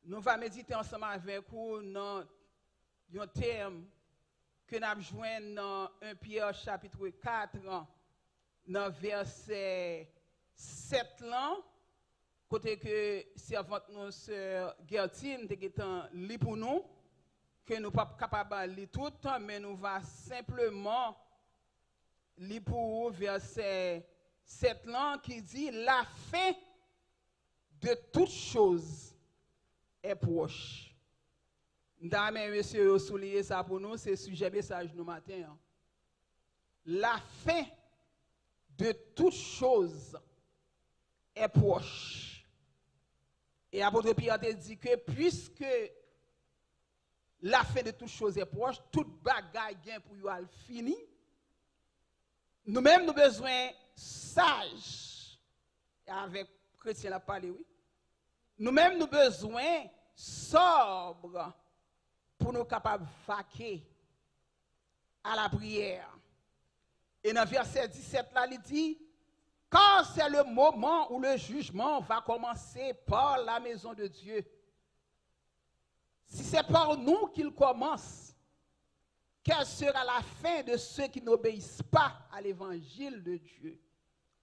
Nous allons méditer ensemble avec vous dans un thème que nous avons joint dans 1 Pierre chapitre 4, dans verset 7 là, côté que servante nous sœur Gertine était li pour nous, que nous ne sommes pas capables de lire tout, mais nous allons simplement lire pour verset 7 là qui dit la fin de toutes choses est proche. Mesdames et messieurs, souligner ça pour nous, c'est le sujet message nous matin. La fin de toutes choses est proche. Et l'apôtre Pierre a dit que puisque la fin de toutes choses est proche, toute bagaille gain pour y fini, nous-mêmes nous besoin sages. Avec chrétien la parlé, oui. Nous-mêmes nous besoin sobres pour nous capables de vaquer à la prière. Et dans verset 17 là, il dit, car c'est le moment où le jugement va commencer par la maison de Dieu. Si c'est par nous qu'il commence, quelle sera la fin de ceux qui n'obéissent pas à l'évangile de Dieu?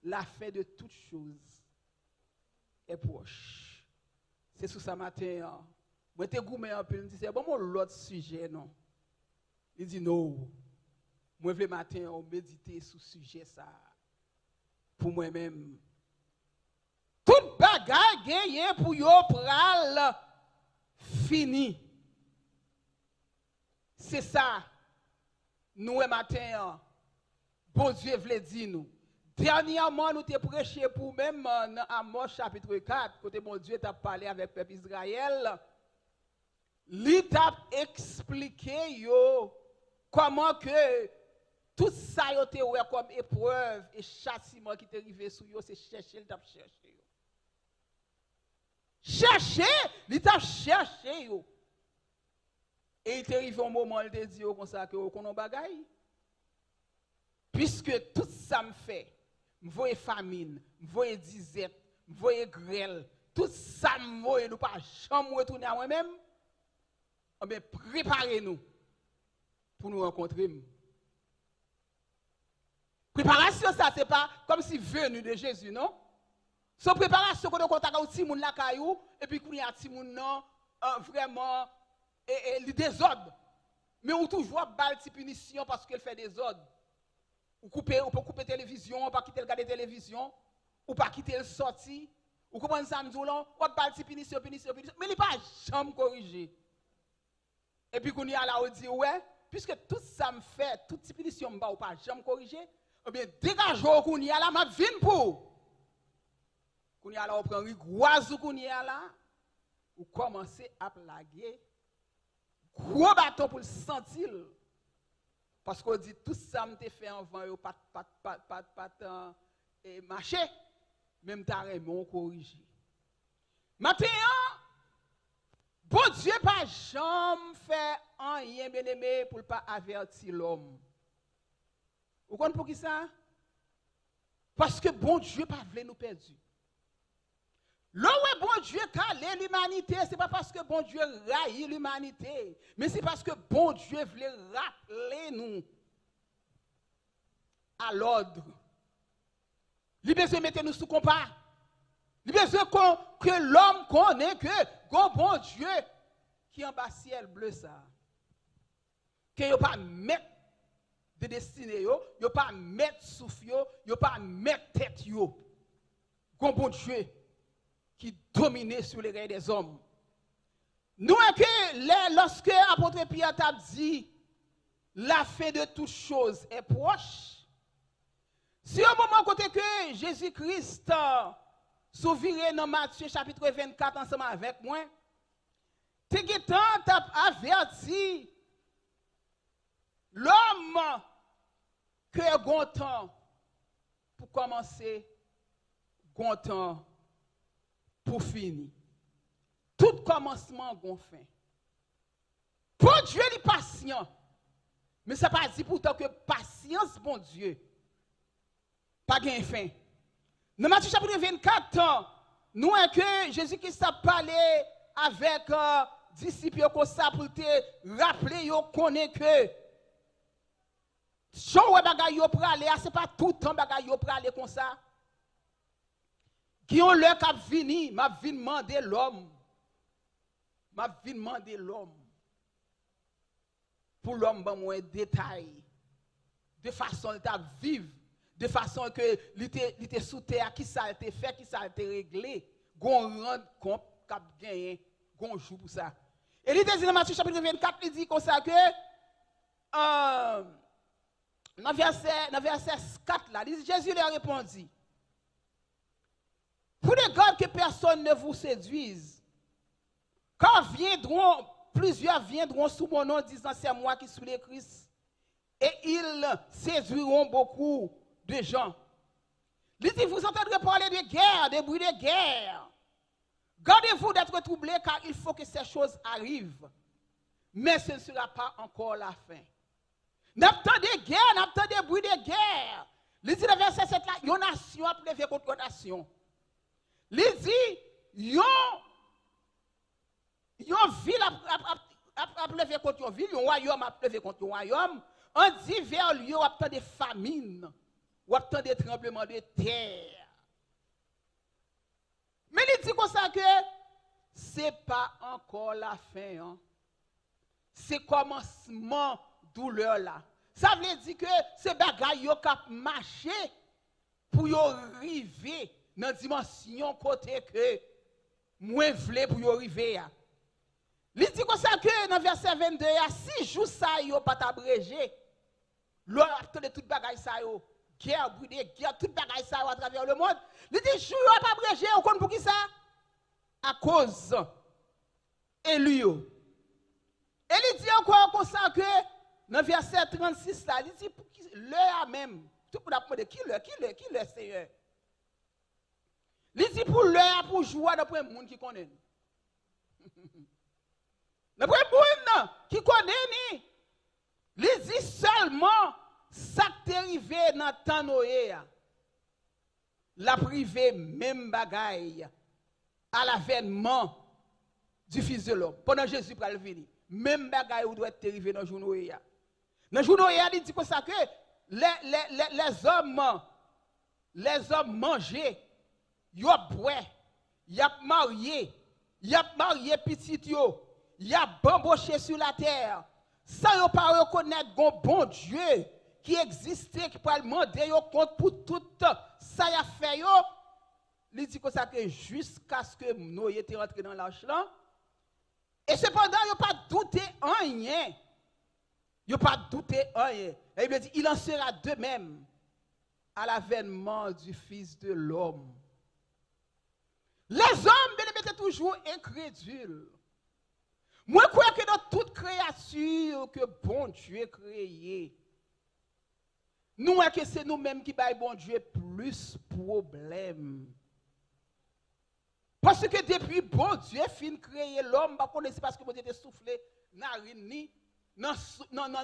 La fin de toutes choses est proche. C'est sous ça matin. Moi, je gourmé un peu, je dis, c'est bon, l'autre sujet, non? Il dit, non. Moi, le matin, on méditer sur ce sujet, ça. Pour moi-même. Toute bagaille gagne pour yo pral fini. C'est ça. Nous, le matin, bon Dieu voulait dire nous. Dernièrement, nous t'ai prêché pour même dans Amos chapitre 4, côté mon Dieu t'a parlé avec le peuple Israël. Il t'a expliqué yo comment que tout ça yo te ouais comme épreuve et châtiment qui t'est arrivé sur yo, c'est chercher, il t'a cherché yo. Chercher, il t'a cherché yo. Et il t'est arrivé un moment, il t'a dit comme ça que on a bagaille. Puisque tout ça me fait, me voyez famine, me voyez disette, me voyez grêle, tout ça me voyez nous pas jamais retourner à moi-même. Mais préparez-nous pour nous rencontrer. Préparation ça c'est pas comme si venu de Jésus, non? Son préparation qu'on a contact avec ti moun la caillou et puis qu'on y a ti moun non vraiment et le désordre. Mais on toujours bal ti punition parce qu'elle fait des ordres. Ou peut couper télévision, ou pas quitter le garder télévision, ou pas quitter le sorti, ou comment ça me dit là, ou pas le punition, mais il pas jamais corrigé. Et puis qu'on y a là on dit ouais, puisque tout ça me fait, toute punition me ou pas jamais corrigé, eh bien dégagez qu'on y a là, m'a vinn pour. Qu'on y a là on prend rigoise qu'on y a là, ou commencer à plaguer gros bâton pour le sentir. Parce qu'on dit tout ça me fait avant yo pas marcher même ta remon corriger. Maintenant bon Dieu pas jamais fait rien bien-aimé pour pas avertir l'homme. Vous comprenez pour qui ça? Parce que bon Dieu pas voulait nous perdre. Là où bon Dieu calé l'humanité, c'est pas parce que bon Dieu raille l'humanité, mais c'est parce que bon Dieu voulait rappeler nous à l'ordre. Il besoin de mettre nous sous compas. Il besoin que l'homme connaisse que bon Dieu qui en bas ciel bleu ça. Que yo pas mettre de destinée yo pas mettre souffle yo pas mettre tête yo. Bon Dieu qui dominait sur les règnes des hommes. Nous, que lorsque l'apôtre Pierre t'a dit, la fin de toutes choses est proche, si au moment côté que Jésus-Christ s'ouvrirait dans Matthieu chapitre 24 ensemble avec moi, t'es t'a averti l'homme que bon temps pour commencer, bon temps pour finir. Tout commencement gon fin. Bon Dieu est patient. Mais ça pas dit pourtant que patience bon Dieu pas gain fin. Dans Matthieu chapitre 24, nous que Jésus-Christ a parlé avec disciples comme ça pour te rappeler yo connaît que si ouais bagay yo pour aller, c'est pas tout le temps bagay yo pour aller comme ça. Qui ont leur cap fini, m'a vinn demander l'homme. M'a vinn demander l'homme. Pour l'homme ban moins détail. De façon de vivre, de façon que il était sous terre, qui ça été fait, qui ça été réglé, gon rend compte cap gagner, gon joue pour ça. Et il dit dans Matthieu chapitre 24, il dit comme ça que dans verset 4 là, Jésus leur répondit: prenez garde que personne ne vous séduise. Quand plusieurs viendront sous mon nom disant c'est moi qui suis le Christ. Et ils séduiront beaucoup de gens. Il dit, vous entendrez parler de guerre, de bruits de guerre. Gardez-vous d'être troublés car il faut que ces choses arrivent. Mais ce ne sera pas encore la fin. N'attendez guerre, n'attendez bruit de guerre. Il dit dans verset 7 là, une nation a levé contre une nation. Il dit, une ville a levé contre une ville, un royaume a levé contre un royaume. En divers lieux, on a des famines, on a des tremblements de terre. Mais il dit comme ça que ce n'est pas encore la fin. Hein. C'est commencement douleur là. Ça veut dire que ces bagailles yo cap marcher pour yo arriver dans dimension côté que moins vle pour yo arriver. Il dit comme ça que dans verset 22, si jours ça yo pas abrégé. L'on a de toute bagaille ça yo, guerre, bruit de guerre, toute bagaille ça yo à travers le monde. Il dit chou yo pas abrégé, on connaît pour qui ça? À cause élu yo. Et il dit encore comme ça que dans verset 36 là, il dit pour qui l'heure même, tout le monde a demandé qui le Seigneur. Il dit pour l'heure pour jouer d'après monde qui connaît. D'après monde qui connaît ni. Il dit seulement ça qui est arrivé dans le temps Noé, la privé même bagaille à l'avènement du Fils de l'homme. Pendant Jésus pour le venir, même bagaille où doit être arrivé dans le jour Noé. Dans le jour Noé, il dit comme ça que les hommes mangeaient, ils boivent, ils marié petit yo, ils bamboché sur la terre. Sans ne pas reconnaître un bon Dieu qui existait, qui peut demander compte pour tout ça y a fait. Il dit que ça que jusqu'à ce que Noé était rentré dans l'arche là. Et cependant, il n'a pas douté rien. Il n'a pas douté rien. Et il dit, il en sera de même à l'avènement du Fils de l'homme. Les hommes, bien étaient toujours incrédules. Moi, je crois que dans toute créature que bon Dieu a créée, nous, que c'est nous-mêmes qui baillons bon Dieu plus problème. Parce que depuis bon Dieu fin créer l'homme, c'est parce que bon Dieu était soufflé dans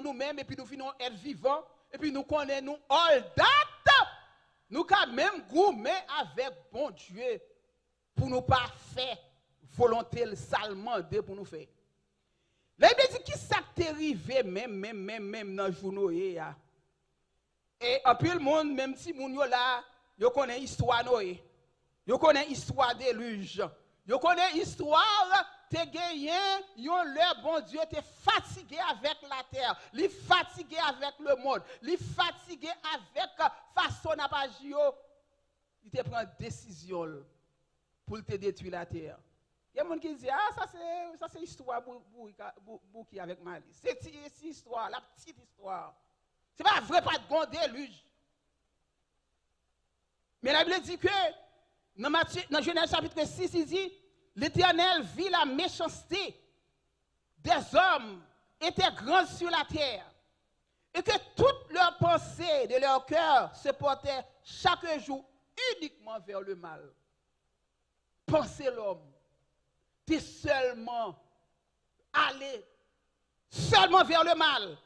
nous-mêmes, et puis nous finissons être vivants, et puis nous connaissons all that. Nous quand même gourmet avec bon Dieu pour nous pas faire volonté salement de pour nous faire. Là, il dit qui ça t'est arrivé même dans le jour Noé. Et en plus le monde, même si moun yo là, yo connaît histoire Noé. Yo connaît histoire déluge. Yo connaît histoire te gagné, yon le bon Dieu te fatigué avec la terre, li fatigué avec le monde, li fatigué avec façon n'a pas agir. Il te prend décision pour te détruire la terre. Il y a des gens qui disent, ah, ça c'est histoire pour qui avec malice. C'est histoire, la petite histoire. Ce n'est pas vrai, pas de bon déluge. Mais la Bible dit que, dans Genèse chapitre 6, il dit, l'Éternel vit la méchanceté des hommes était grande sur la terre. Et que toutes leurs pensées de leur cœur se portaient chaque jour uniquement vers le mal. Pensez l'homme. T'es seulement allé seulement vers le mal.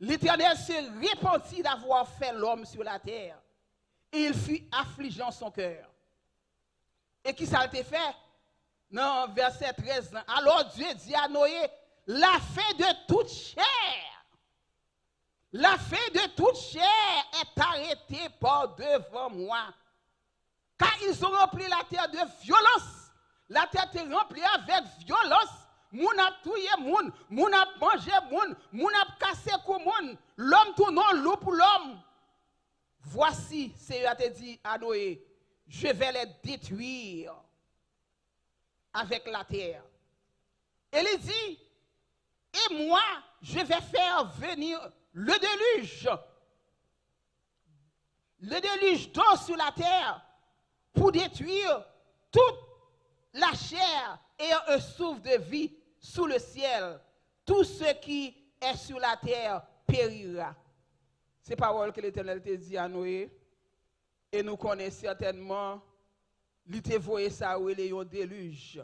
L'Éternel se repentit d'avoir fait l'homme sur la terre. Et il fut affligeant son cœur. Et qui ça a été fait? Non, verset 13. Alors Dieu dit à Noé, la fin de toute chair, la fin de toute chair est arrêtée par devant moi. Car ils ont rempli la terre de violence. La terre est remplie avec violence. Moun a tué moun, moun a mangé moun a cassé kou moun. L'homme tout non loup pour l'homme. Voici, Seigneur te dit à Noé, je vais les détruire avec la terre. Et il dit, et moi, je vais faire venir le déluge d'eau sur la terre pour détruire toute la chair et un souffle de vie sous le ciel. Tout ce qui est sur la terre périra. C'est parole que l'Éternel te dit à Noé. Et nous connaissons certainement, il te voyé ça où il y a un déluge.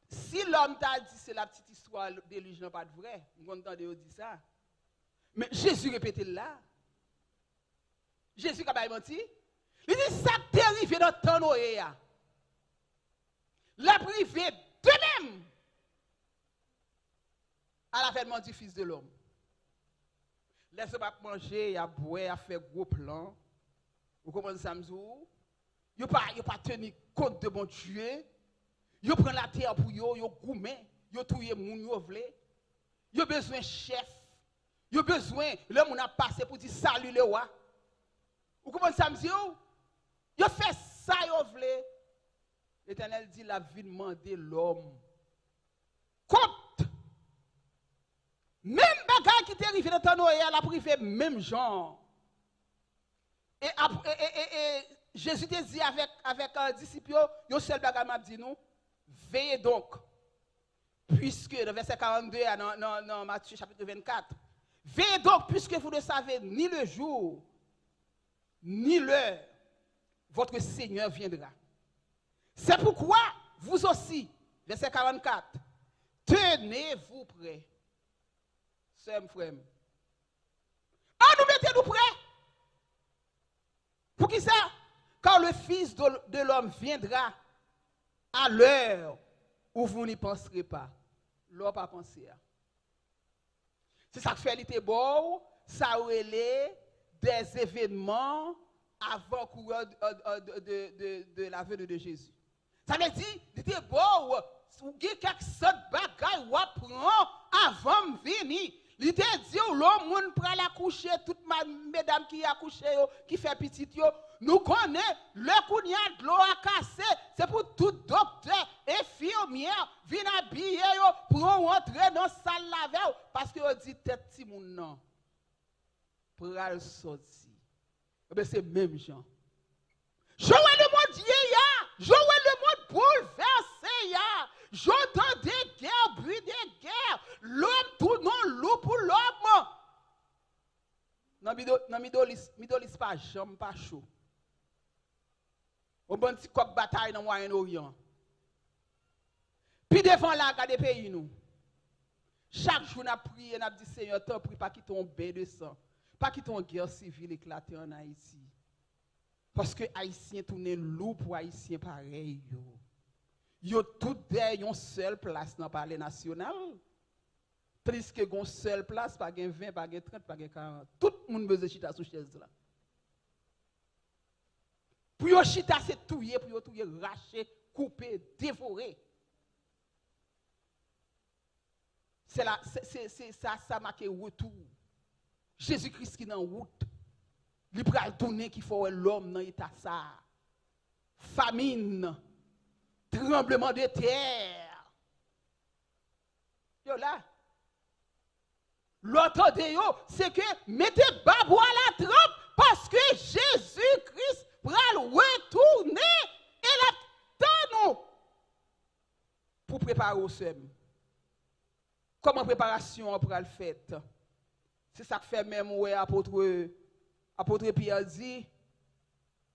Si l'homme t'a dit c'est la petite histoire, le déluge n'est pas de vrai, vous entendez dire ça. Mais Jésus répétait là. Jésus n'a pas menti. Il dit ça t'est arrivé dans ton Noé. La privée de même à l'avènement du Fils de l'homme. Laissez pas manger, il a boire, il a fait gros plan. Vous comprenez ça, m'zou? Il n'a pas tenu compte de mon Dieu. Il prend la terre pour yo, il gourmet, il touye moun, il vle. Il a besoin de chef. Il a besoin, l'homme a passé pour dire salut le roi. Vous comprenez ça, m'zou? Il fait ça, il vle. L'Éternel dit la vie demandée l'homme. Compte. Même bagage qui t'est arrivé dans ton Noé, elle a privé même genre. Et Jésus te dit avec un disciple, un seul bagage m'a dit nous, veillez donc. Puisque, dans verset 42, dans Matthieu chapitre 24, veillez donc, puisque vous ne savez ni le jour, ni l'heure, votre Seigneur viendra. C'est pourquoi, vous aussi, verset 44, tenez-vous prêts. Sœur, frère. Ah, nous mettez-nous prêts. Pour qui ça? Quand le Fils de l'homme viendra à l'heure où vous n'y penserez pas. L'heure pas penser. C'est ça que fait l'été beau, ça relève des événements avant courant de la venue de Jésus. Ça veut dire, l'été beau, ou quelque chose de bagaille ou apprend avant de venir. Il te dit, l'homme moun pral accoucher, toute mesdames qui accouché, qui fait petit, nous connaissons, le kounya de l'eau à casser, c'est pour tout docteur, infirmière, viennent habiller, pour rentrer dans la salle laver, parce que on dit, tête ti moun non, pral sorti. C'est même gens. Jouez le monde ya, jouez le monde bouleversé ya. J'entends des guerres, bruit des guerres. L'homme tout non loup pour l'homme. Dans Midolis pas jambe pas chaud. Au bon petit coq bataille dans Moyen-Orient. Puis devant la garde des pays nous. Chaque jour n'a prié, n'a dit Seigneur, t'en prie pas qu'il tombe de sang. Pas qu'il tombe guerre civile éclatée en Haïti. Parce que Haïtiens tournent loup pour Haïtiens pareil yo. Yo tout derrière une seule place dans le palais national. Tandis que une seule place, pas 20, pas 30, pas 40. Tout le monde besoin de chita sous chaise là. Pour yo chita c'est touyer, pour yo touyer, racher, couper, dévorer. C'est là, c'est ça marque retour. Jésus-Christ qui est en route. Il pral tourner qu'il faut l'homme dans l'état ça. Famine. Tremblement de terre. Yo là. L'entendez yo, c'est que mettez babou à la trempe parce que Jésus-Christ pral retourner et l'attend nous pour préparer au sem. Comment préparation pour le faire? C'est ça que fait même ouais apôtre Pierre dit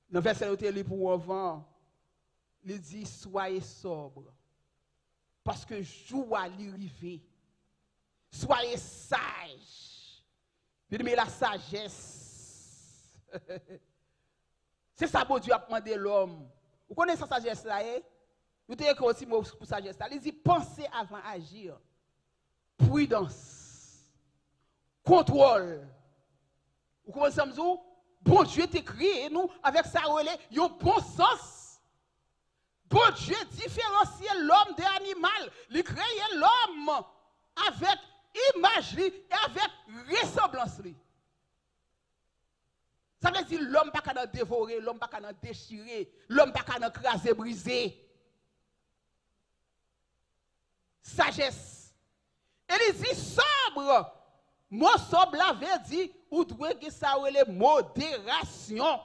dans verset où pour avant. Il dit, soyez sobre, parce que jour à l'arrivée, soyez sages. Il dit, mais la sagesse, c'est ça que Dieu a demandé l'homme. Vous connaissez sa sagesse là, Vous avez écrit aussi pour sagesse. Il dit pensez avant d'agir. Prudence. Contrôle. Vous comprenez ça, bon Dieu t'a créé nous avec ça, il y a un bon sens. Bon Dieu différencie l'homme de l'animal. Il crée l'homme avec image et avec ressemblance. Ça veut dire l'homme pas qu'à dévorer, l'homme pas qu'à déchirer, l'homme pas qu'à craser, briser. Sagesse. Elle dit sobre. Mot sobre l'avait dit, ou doit que ça ou les modération.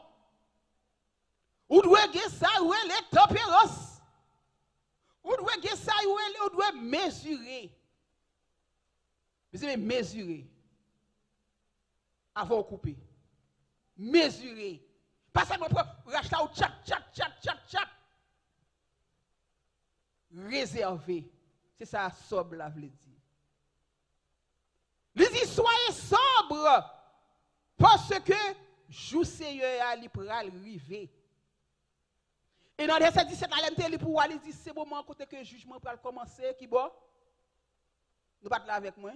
Ou doit que ça ou les tempérance. Ou doit que ça ou doit mesurer. Mais mesurer. Avant de couper. Mesurer. Pas seulement pour racheter ou tchak. Réserver. C'est ça sobre la veut dire. Il dit soyez sobre parce que jour Seigneur a li pral river. Et dans verset 17 à l'MT pour aller dire c'est moment côté que jugement pral commencer qui bon. Nous pas là avec moi.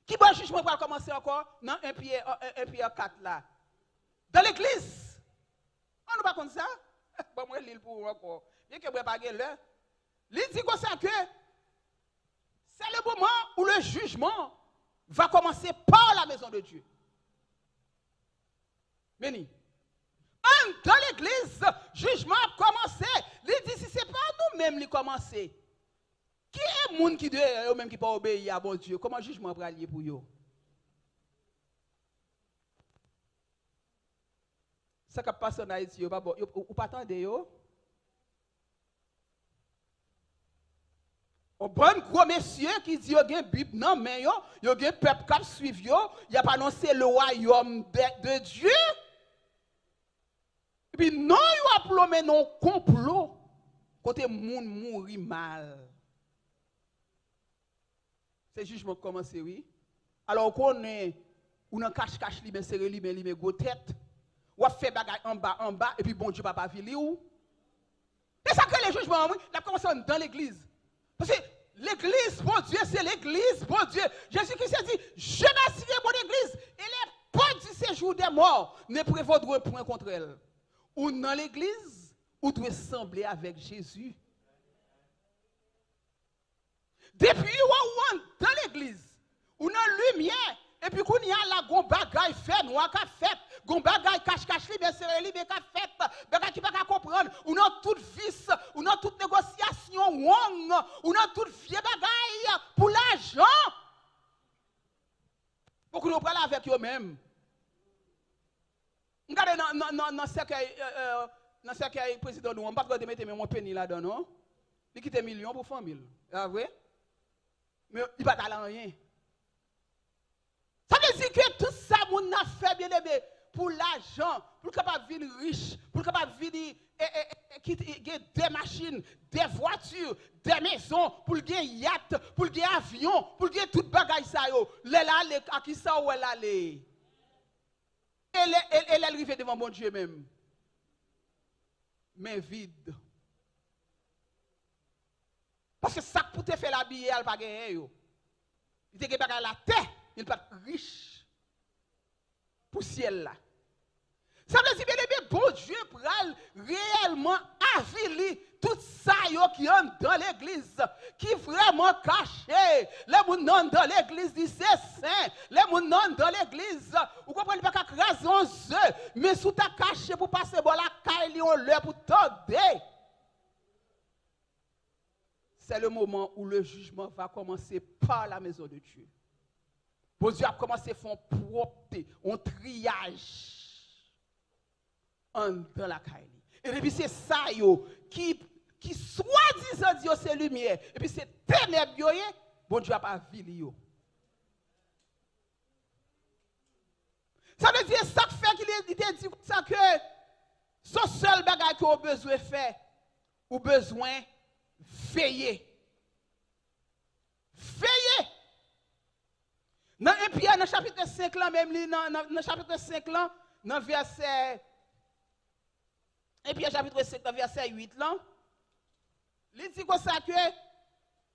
Qui bon jugement pral commencer encore dans 1 Pierre 4 là. Dans l'église. On nous pas comme ça. Bon moi l'île pour encore. Bien que moi pas l'heure. Il dit comme ça que c'est le moment où le jugement va commencer par la maison de Dieu. Béni. Dans l'église, jugement a commencé. Il dit si ce n'est pas nous-mêmes qui commencer. Qui est le monde qui doit eux-mêmes qui pas obéir à bon Dieu? Comment le jugement va aller pour eux? Ça qui passe en Haïti, ou pas attendre yo. Un bon gros monsieur qui dit qu'il y a une Bible non mais il y a un peuple qui suit il a pas annoncé le royaume de Dieu. Et puis non, il a plombé non complot côté monde mourir mal. C'est jugement commencé oui. Alors qu'on est ou dans cache li ben serré li ben go tête. Ou a fait bagay en bas et puis bon Dieu papa vili ou. C'est ça que les jugements oui, la commencé dans l'église. Parce que l'église, bon Dieu, c'est l'église, bon Dieu. Jésus-Christ a dit, je bâtirai mon église. Et les portes du séjour des morts ne prévaudront point contre elle. Ou dans l'église, ou doit sembler avec Jésus. Depuis ou dans l'église, ou dans la lumière, et puis qu'on y a la gon bagay fait, noir qu'a fait, gon bagay cache li, bien serré li, bien qu'a fait, bagay qui pas comprendre, ou dans toute vice, ou dans toute négociation, ou dans toute vieux bagay pour l'argent. Pour que nous parlons avec eux-mêmes. Regardez dans cercueil président, nous, on ne peut pas mettre mon penny là-dedans, non? Il quitte millions pour famille. C'est vrai? Mais il ne va pas rien. Ça veut dire que tout ça, mon a fait bien aimé pour l'argent, pour capable de vivre riche, pour capable de vivre des machines, des voitures, des maisons, pour gagner yacht, pour gagner avion, pour gagner toute bagaille ça yo. Là à qui ça ou elle allait. Elle arrive devant mon Dieu même. Mais vide. Parce que ça pour te faire la billet, elle pas gagner yo. Il te gagne la terre. Il n'est pas riche pour ciel là. Ça veut dire que bon Dieu pral réellement avilir tout ça qui est dans l'église, qui vraiment caché. Les gens dans l'église disent c'est saint. Les gens dans l'église, vous comprenez pas qu'à craser un œuf, mais sous ta caché pour passer bon la caille on l'heure pour t'aider. C'est le moment où le jugement va commencer par la maison de Dieu. Bon Dieu a commencé à faire propre, un triage dans la caille. Et puis c'est ça qui soi-disant dit c'est lumière. Et puis c'est ténèbres, bon Dieu a pas vu. Ça veut dire ça fait qu'il dit ça que son seul bagage qu'on a besoin de faire, ou besoin de veiller. Veiller. Dans 1 Pierre, dans le chapitre 5, là, même dans le chapitre 5, là, dans verset 1 Pierre chapitre 5, dans verset 8, là, Il dit comme ça que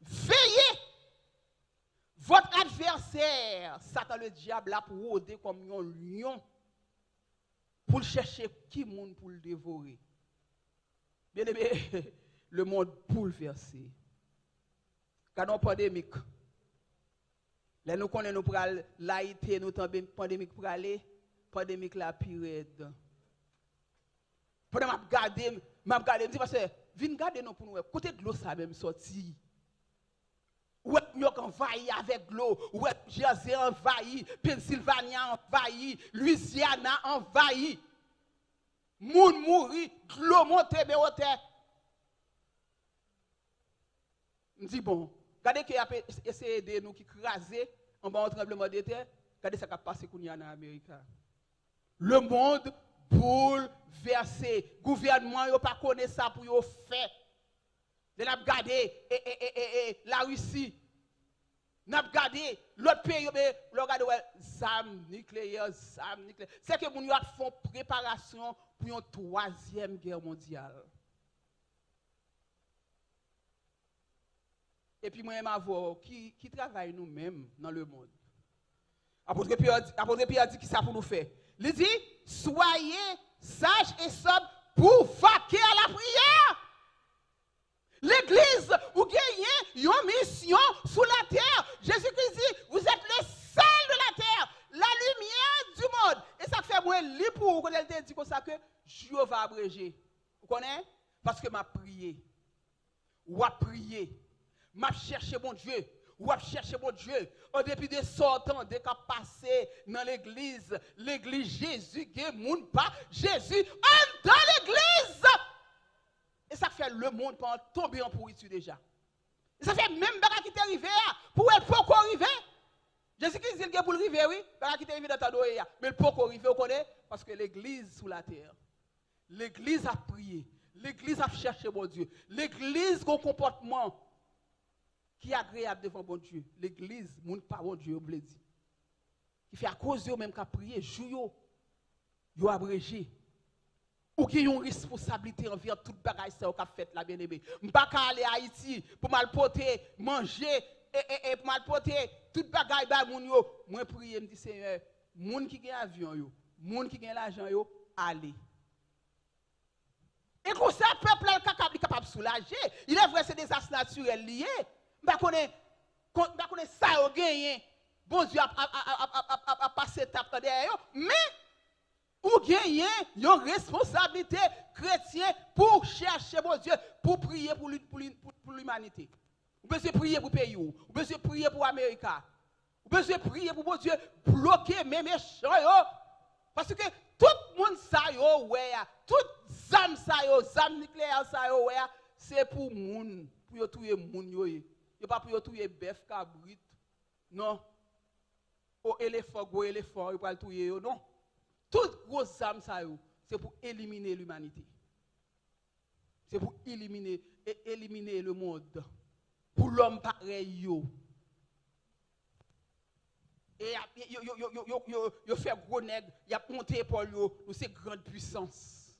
veillez. Votre adversaire, Satan le diable, là pour rôder comme un lion, pour chercher qui monde pour le dévorer. Bien aimé, le monde bouleversé. Quand on pandémique, là nous connaissons nous pour l'Haïti, nous tombons pandémique pour aller, pandémique la pire. Pendant m'a regarder, me dit parce que viens garder nous pour nous, côté de l'eau ça même sorti. Ouais, New York envahi avec l'eau, ouais, Jersey envahi, Pennsylvania envahi, Louisiana envahi. Moun mouri, l'eau monte be haute. On dit bon, regardez qu'il a essayé de nous qui craser en bas un tremblement de terre, regardez ça qui a passé en Amérique. Le monde bouleversé, gouvernement yo pas connaît ça pour yo faire. De n'a regardé la Russie. N'a regardé l'autre pays mais regardé zam nucléaire. C'est que moun yo font préparation pour une troisième guerre mondiale. Et puis moi j'aime avoir qui travaille nous-mêmes dans le monde. Apôtre Pierre dit qui ça pour nous faire. Il dit soyez sages et sobres pour vaquer à la prière. L'église, vous gagnez une mission sous la terre. Jésus-Christ dit, vous êtes le sel de la terre, la lumière du monde. Et ça fait moi libre pour vous, quand elle dit comme ça que Dieu va abréger. Vous connaissez? Parce que m'a prié. Ou a prié. M'a cherché mon Dieu. Ou a cherché mon Dieu. En dépit de sortant, dès qu'a passé dans l'église Jésus, qui moun pas, Jésus entre dans l'église. Et ça fait le monde pour tomber en pourriture déjà. Et ça fait même bagarre qui est arrivé pour elle pas arriver. Jésus-Christ dit que pour arriver, oui, bagarre qui est arrivé dans ta doye, mais le pas arriver, vous connaissez, parce que l'église sous la terre. L'église a prié, l'église a cherché mon Dieu. L'église a un comportement qui est agréable devant mon Dieu. L'église, mon pas bon Dieu, on me dit. Qui fait à cause de même qu'à prier, joue yo abrégé. Ou qui ont une responsabilité envers toute bagaille ça qu'a fait la bien-aimée. M'pas aller à Haïti pour mal porter, manger et pour mal porter toute bagaille ba moun yo. Moi prier me dit Seigneur, moun qui gagne avion yo, moun qui gagne l'argent yo, allez. Et comme ça peuple est capable de soulager. Il est vrai c'est des désastres naturels liés. M'pas connaît ça yo gagné. Bon Dieu a passé étape derrière mais ou gagner une responsabilité chrétienne pour chercher mon Dieu, pour prier pour l'humanité. Vous pouvez prier pour le pays, vous pouvez prier pour l'Amérique, vous pouvez prier pour mon Dieu, bloquer mes méchants. Parce que tout le monde ça yo, toute zam ça yo, zam nucléaire ça yo, c'est pour moun, pour tuer moun yo. Yo pas pour tuer bœuf cabrit. Non. Au éléphant, go éléphant, yo pas tuer yo, non. Toute grosse âme, c'est pour éliminer l'humanité. C'est pour éliminer le monde. Pour l'homme pareil. Et il fait gros nègre, il a monté pour lui, c'est grande puissance.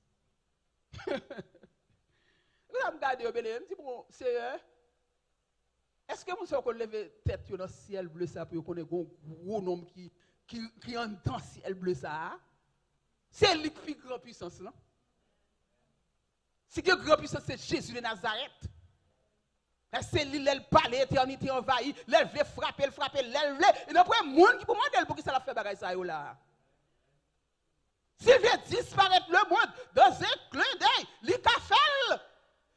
Vous regardez, je me dis, bon, c'est. Est-ce que vous savez qu'on lève tête dans le ciel bleu ça pour qu'on ait un gros nom qui est dans le ciel bleu ça? C'est lui qui fait grande puissance, non? Si que grande puissance, c'est Jésus de Nazareth. C'est lui qui parle, l'éternité envahie, l'elle frapper, l'elle. Et après, le monde qui peut demander pour qui ça la fait bagaille ça là. S'il veut disparaître le monde dans un clin d'œil, il fait.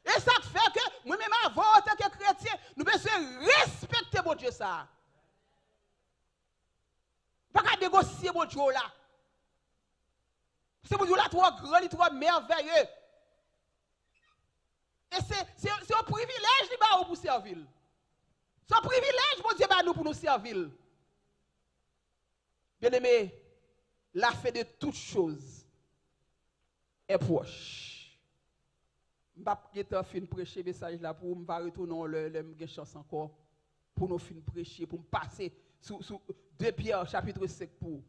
Et ça fait que moi-même, avant, en tant que chrétien, nous devons respecter mon Dieu ça. Pas négocier mon Dieu là. C'est mon Dieu là, trop grand, trop merveilleux. Et c'est un privilège pour servir. C'est un privilège, mon Dieu, nous pour nous servir. Bien-aimé, la fin de toutes choses est proche. Je ne vais pas finir prêcher le message là pour me retourner le chance encore pour nous finir prêcher, pour me passer sous 2 Pierre chapitre 5 pour.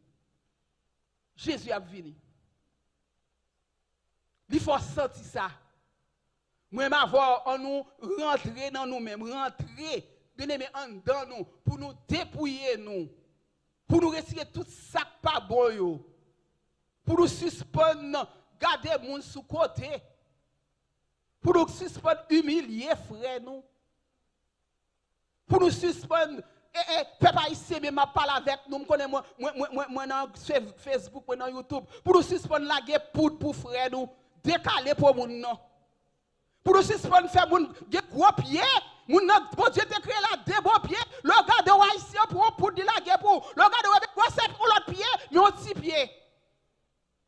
Jésus a venu. Il faut sentir ça. Moi, avoir on nous rentrer dans nous-mêmes, rentrer, bien aimé, en dedans nous, pour nous dépouiller nous, pour nous retirer tout ça pas bon yo, pour nous suspendre, garder moun sous côté, pour nous suspendre, humilier frère nous, pour nous suspendre, peuple haïtien même parle avec nous, moi dans Facebook, moi dans YouTube, pour nous suspendre la guerre pour frère nous, décaler pour moun non. Pour nous suspendre faire moun gros pied, moun bon Dieu te créé là deux bons pieds, le gars de haïtien pour dire la guerre pour, le gars de avec quoi c'est pour l'autre pied, mais un petit pied.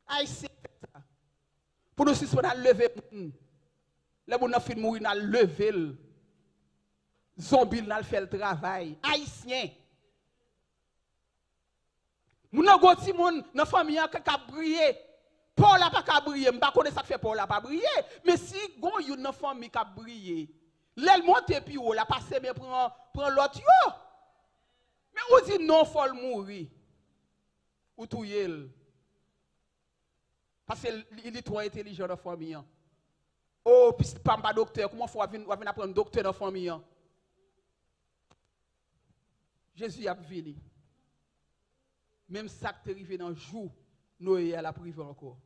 Haïtien pour nous suspendre à lever les moun n'a fin mourir n'a lever le zombie n'a fait le travail. Haïtien. Moun n'a goti moun dans famille qui a brillé. Paul n'a pas brillé, je ne sais pas ça fait Paul n'a pas brillé, mais si gon yon nan famille qui a brillé, l'elle monte puis ou la passe mais prend l'autre yo. Mais on dit non faut mourir. Ou touyer. Parce qu'il est trop intelligent dans famille. Oh, puis pas docteur, comment faut venir apprendre docteur dans famille? Jésus a venu. Même ça qui est arrivé dans le jour, Noé a la privé encore.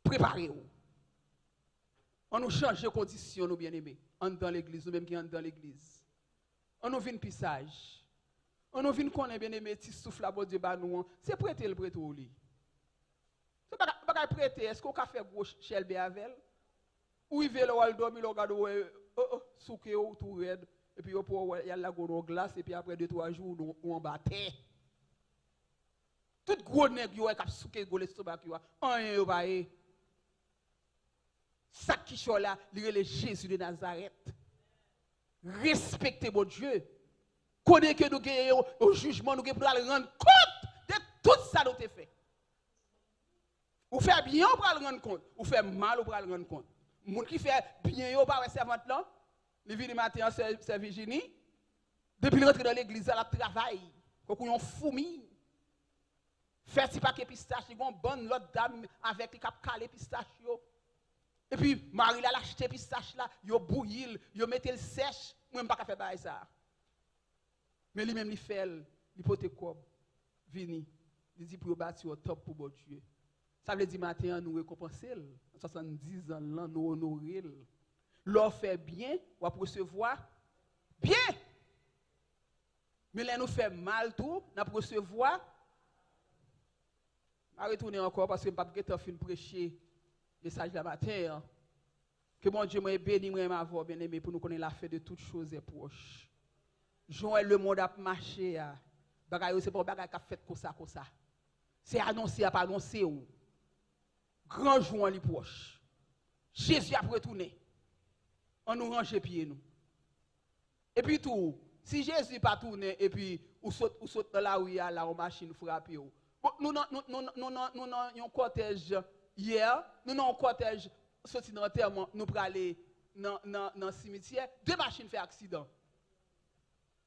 Préparez-vous. On nous change de conditions, nous bien-aimés. On dans l'église, nous même qui sommes dans l'église. On nous vient pissage. On nous vient qu'on est bien-aimé, si souffle à bon Dieu, c'est prêter le prêter au lit. C'est pas prêter, est-ce qu'on a fait gros chelbe avec elle? Ou il veut le dormir, le regarde, souke ou tout raide, et puis il y a la glace, et puis après 2-3 jours, on battait. Tout gros nèg yo qui a souké go l'estomac yo, rien yo pas. Ça qui sont là, le Jésus de Nazareth. Respectez mon Dieu. Connaissez que nous gagnons au jugement, nous pour aller rendre compte de tout ça nous avons fait. Ou fait bien, ou pour aller rendre compte. Ou fait mal, ou pour aller rendre compte. Moun qui fait bien, ou pas servante là, il vient matin en Virginie. Depuis le rentre dans l'église, elle travaille. Quand on fourmi. Fait si pas que pistache, ils vont bonne l'autre dame avec les cap calé pistache yo. Et puis Marie l'a acheté pistache là, yo bouilli, yo mettez le sèche, moi pas faire bail ça. Mais lui même il fait, il pote quoi vini, il dit pour bâtir au top pour bon Dieu. Ça veut dire matin nous récompenser 70 ans là nous honorer. L'or fait bien, ou à recevoir bien. Mais là nous fait mal tout, n'a recevoir. Je vais retourner encore parce que je ne vais pas fin prêcher le message de la matin. Que mon Dieu m'a béni, m'a bien aimé pour nous connaître la fin de toutes choses est proche. Joël, le monde a marché. Ce n'est pas un bagage qui a fait comme ça. C'est annoncé, pas annoncé. Grand jour est proche. Jésus a retourné. On nous range les pieds. Et puis tout, si Jésus n'a pas tourné, et puis ou saute dans la rue, là, en machine frappe. Nous avons un cortège hier, nous avons un cortège sorti dans l'enterrement, nous pour aller dans le cimetière, 2 machines font accident.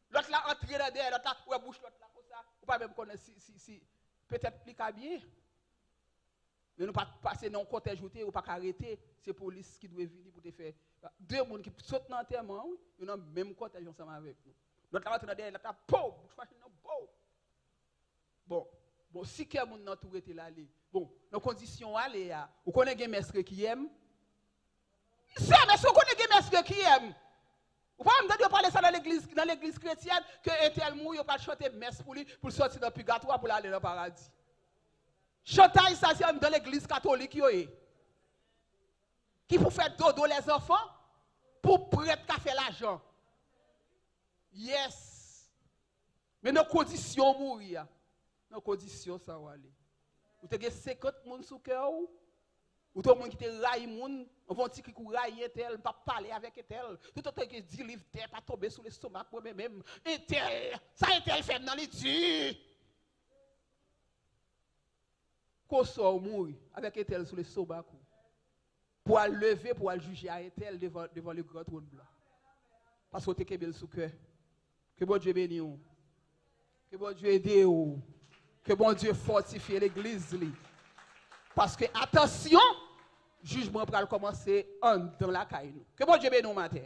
L'autre là entré dedans, l'autre là, ou bouche l'autre là, comme ça, ou pas même connaître si peut-être plus bien. Mais nous pas passer dans un cortège ou pas arrêter, c'est la police qui doit venir pour te faire. 2 personnes qui sautent dans l'enterrement, nous avons même cortège ensemble avec nous. L'autre là entré dedans, l'autre là, bouche machine, bon. Bon, si quelqu'un n'a tout été là, bon, dans conditions aller, vous connaissez un mestre qui aime? C'est mais si vous connaissez un mestre qui aime, vous pouvez me dire parler ça dans l'église chrétienne, que Étel mou, il pas chanter messe pour lui, pour sortir dans le purgatoire, pour aller dans le paradis. Chantage ça, c'est dans l'église catholique, qui pour faire dodo les enfants, pour prêtre qui fait l'argent. Yes. Mais nos conditions mourir. Dans conditions ça va aller. Vous avez 50 personnes sous cœur ou tout le monde qui te raille moun, on va dire qu'il raille tel, pas parler avec tel. Tout le temps que dit livre terre pas tomber sous l'estomac pour même tel, ça tel fait dans les yeux. Qu'on sort mourir avec tel sous l'estomac pour aller lever pour aller juger à tel devant le grand trône blanc. Parce que tu es kebel sous cœur. Que bon Dieu bénisse. Que bon Dieu aide ou. Que bon Dieu fortifie l'église. Parce que, attention, jugement pour commencer en dans la caille. Que bon Dieu bénisse nous matin.